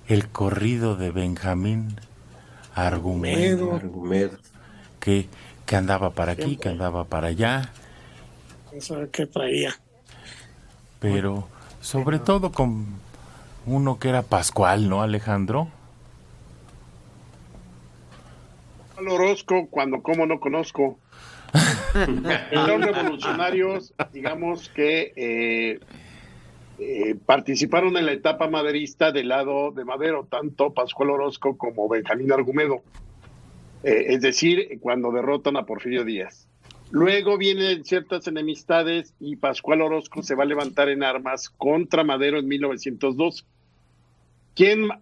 el corrido de Benjamín Argumedo, Argumedo. que, que andaba para aquí, que Siempre. andaba para allá, Eso que traía. pero sobre todo con uno que era Pascual, ¿no, Alejandro? Al Orozco, cuando como no conozco. Son revolucionarios, digamos que participaron en la etapa maderista del lado de Madero, tanto Pascual Orozco como Benjamín Argumedo. Es decir, cuando derrotan a Porfirio Díaz. Luego vienen ciertas enemistades y Pascual Orozco se va a levantar en armas contra Madero en 1902.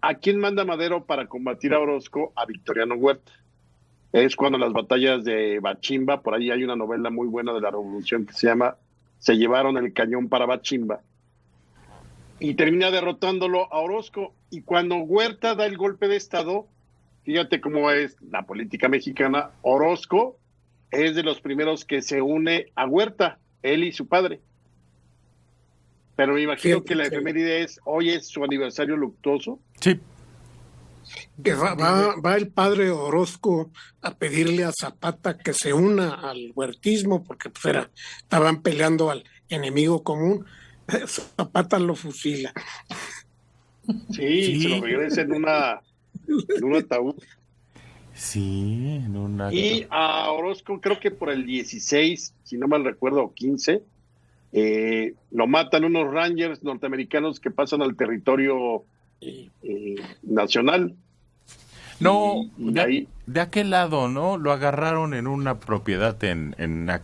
¿A quién manda Madero para combatir a Orozco? A Victoriano Huerta. Es cuando las batallas de Bachimba, por ahí hay una novela muy buena de la Revolución que se llama Se llevaron el cañón para Bachimba, y termina derrotándolo a Orozco. Y cuando Huerta da el golpe de Estado, fíjate cómo es la política mexicana, Orozco es de los primeros que se une a Huerta, él y su padre. Pero me imagino que la efeméride es, hoy es su aniversario luctuoso. Sí. Que va el padre Orozco a pedirle a Zapata que se una al huertismo porque pues estaban peleando al enemigo común. Zapata lo fusila. Sí, se lo regresa en un ataúd. Sí, en una... Y a Orozco, creo que por el 16, si no mal recuerdo, o 15, lo matan unos Rangers norteamericanos que pasan al territorio nacional. No, y ahí... de aquel lado, ¿no? Lo agarraron en una propiedad en una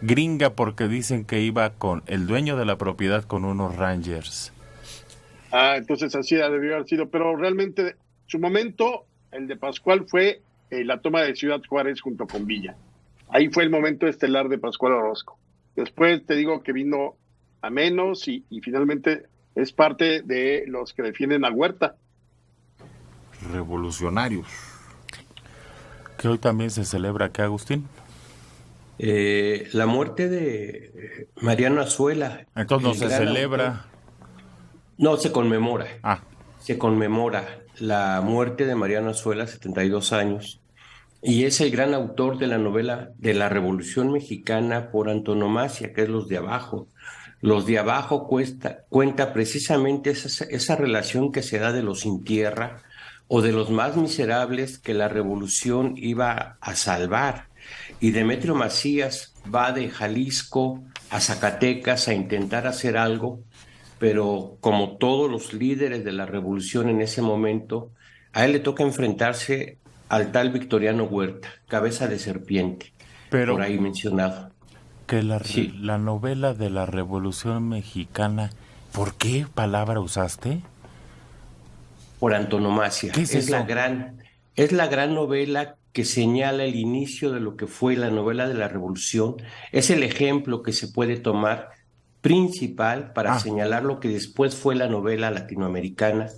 gringa porque dicen que iba con el dueño de la propiedad con unos Rangers. Entonces así debió haber sido, pero realmente su momento, el de Pascual, fue la toma de Ciudad Juárez junto con Villa. Ahí fue el momento estelar de Pascual Orozco. Después te digo que vino a menos y finalmente es parte de los que defienden a Huerta. Revolucionarios. Que hoy también se celebra, ¿qué, Agustín? La muerte de Mariano Azuela. Entonces no se celebra. Autor. No, se conmemora. Se conmemora la muerte de Mariano Azuela, 72 años, y es el gran autor de la novela de la Revolución Mexicana por antonomasia, que es Los de Abajo. Los de Abajo cuenta precisamente esa relación que se da de los sin tierra o de los más miserables que la revolución iba a salvar. Y Demetrio Macías va de Jalisco a Zacatecas a intentar hacer algo, pero como todos los líderes de la revolución en ese momento, a él le toca enfrentarse al tal Victoriano Huerta, cabeza de serpiente, pero por ahí mencionado. Que la novela de la Revolución Mexicana, ¿por qué palabra usaste? Por antonomasia. ¿Qué es eso? Es la gran novela que señala el inicio de lo que fue la novela de la Revolución. Es el ejemplo que se puede tomar principal para señalar lo que después fue la novela latinoamericana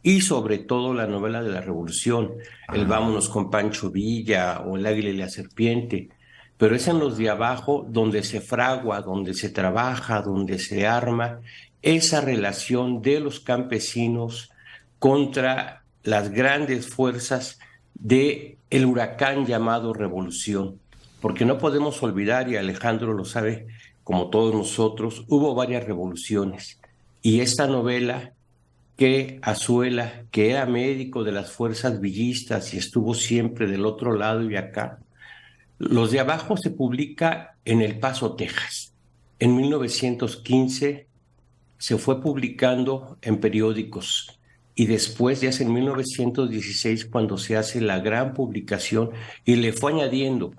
y sobre todo la novela de la Revolución, el Vámonos con Pancho Villa o El Águila y la Serpiente, pero es en Los de Abajo donde se fragua, donde se trabaja, donde se arma esa relación de los campesinos contra las grandes fuerzas de el huracán llamado revolución, porque no podemos olvidar, y Alejandro lo sabe como todos nosotros, hubo varias revoluciones, y esta novela que Azuela, que era médico de las fuerzas villistas y estuvo siempre del otro lado y acá, Los de Abajo se publica en El Paso, Texas. En 1915 se fue publicando en periódicos y después ya es en 1916 cuando se hace la gran publicación y le fue añadiendo,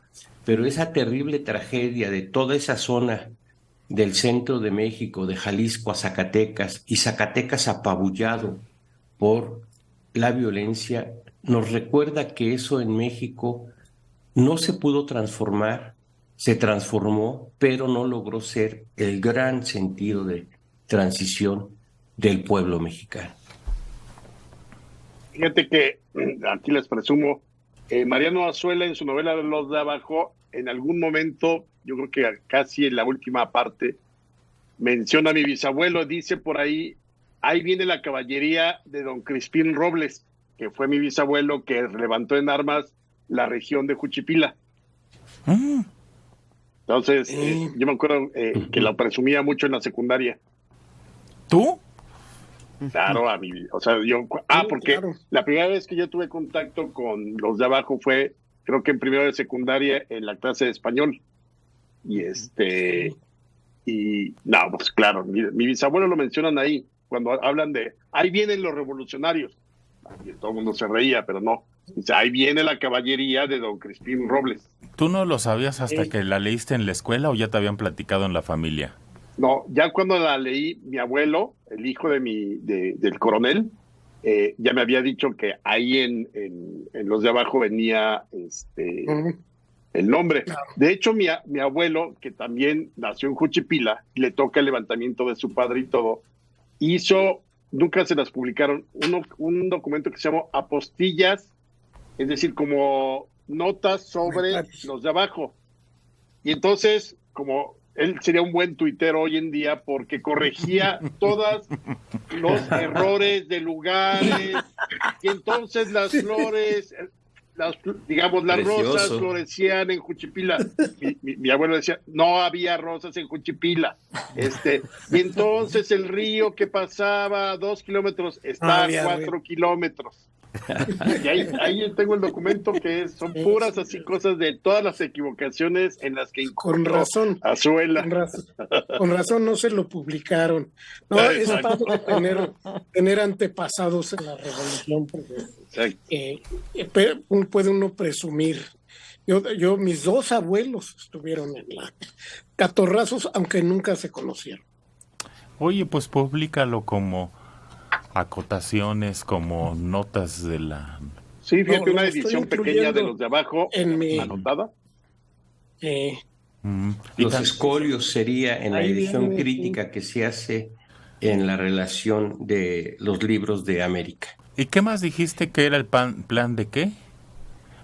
pero esa terrible tragedia de toda esa zona del centro de México, de Jalisco a Zacatecas, y Zacatecas apabullado por la violencia, nos recuerda que eso en México no se pudo transformar, se transformó, pero no logró ser el gran sentido de transición del pueblo mexicano. Fíjate que aquí les presumo, Mariano Azuela en su novela Los de Abajo, en algún momento, yo creo que casi en la última parte, menciona a mi bisabuelo, dice por ahí ahí viene la caballería de don Crispín Robles, que fue mi bisabuelo que levantó en armas la región de Juchipila. Entonces, yo me acuerdo que lo presumía mucho en la secundaria. ¿Tú? Claro, porque claro, la primera vez que yo tuve contacto con los de abajo fue, creo que en primero de secundaria, en la clase de español. Pues claro, mi bisabuelo lo mencionan ahí, cuando hablan de, ahí vienen los revolucionarios. Y todo el mundo se reía, pero no. Dice, ahí viene la caballería de don Crispín Robles. ¿Tú no lo sabías hasta que la leíste en la escuela o ya te habían platicado en la familia? No, ya cuando la leí, mi abuelo, el hijo del coronel, ya me había dicho que ahí en los de abajo venía el nombre. De hecho, mi abuelo, que también nació en Juchipila, le toca el levantamiento de su padre y todo, hizo, nunca se las publicaron, un documento que se llamó Apostillas, es decir, como notas sobre los de abajo. Y entonces, como él sería un buen tuitero hoy en día porque corregía todos los errores de lugares, y entonces las flores, las rosas florecían en Juchipila. Mi abuelo decía, no había rosas en Juchipila. Y entonces el río que pasaba a 2 kilómetros está a 4 kilómetros. Y ahí tengo el documento que son puras así cosas de todas las equivocaciones en las que encontró Azuela. Con razón no se lo publicaron. No, es padre tener antepasados en la revolución, porque puede uno presumir. Yo mis 2 abuelos estuvieron en la catorrazos, aunque nunca se conocieron. Oye, pues públicalo como acotaciones, como notas de la... Sí, fíjate, una edición pequeña de los de abajo, anotada. Los escolios sería en la edición crítica que se hace en la relación de los libros de América. ¿Y qué más dijiste que era el plan de qué,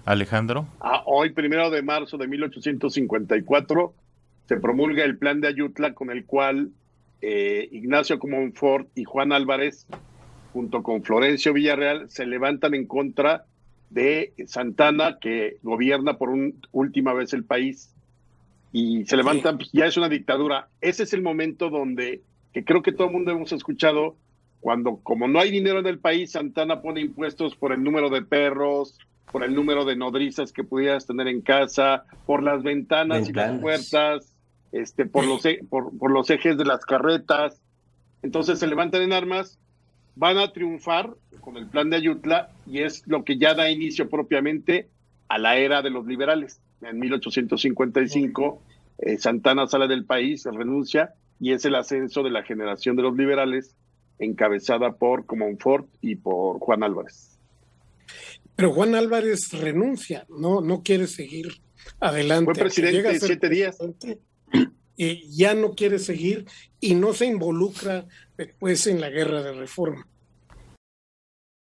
Alejandro? Hoy, 1 de marzo de 1854, se promulga el plan de Ayutla, con el cual Ignacio Comonfort y Juan Álvarez, junto con Florencio Villarreal, se levantan en contra de Santana, que gobierna por última vez el país, y se levantan, pues, ya es una dictadura. Ese es el momento donde, que creo que todo el mundo hemos escuchado, cuando, como no hay dinero en el país, Santana pone impuestos por el número de perros, por el número de nodrizas que pudieras tener en casa, por las ventanas y las puertas, por los ejes de las carretas. Entonces se levantan en armas, van a triunfar con el plan de Ayutla, y es lo que ya da inicio propiamente a la era de los liberales. En 1855, Santana sale del país, renuncia, y es el ascenso de la generación de los liberales, encabezada por Comonfort y por Juan Álvarez. Pero Juan Álvarez renuncia, no quiere seguir adelante. Fue presidente 7 días. Y ya no quiere seguir y no se involucra después en la guerra de reforma.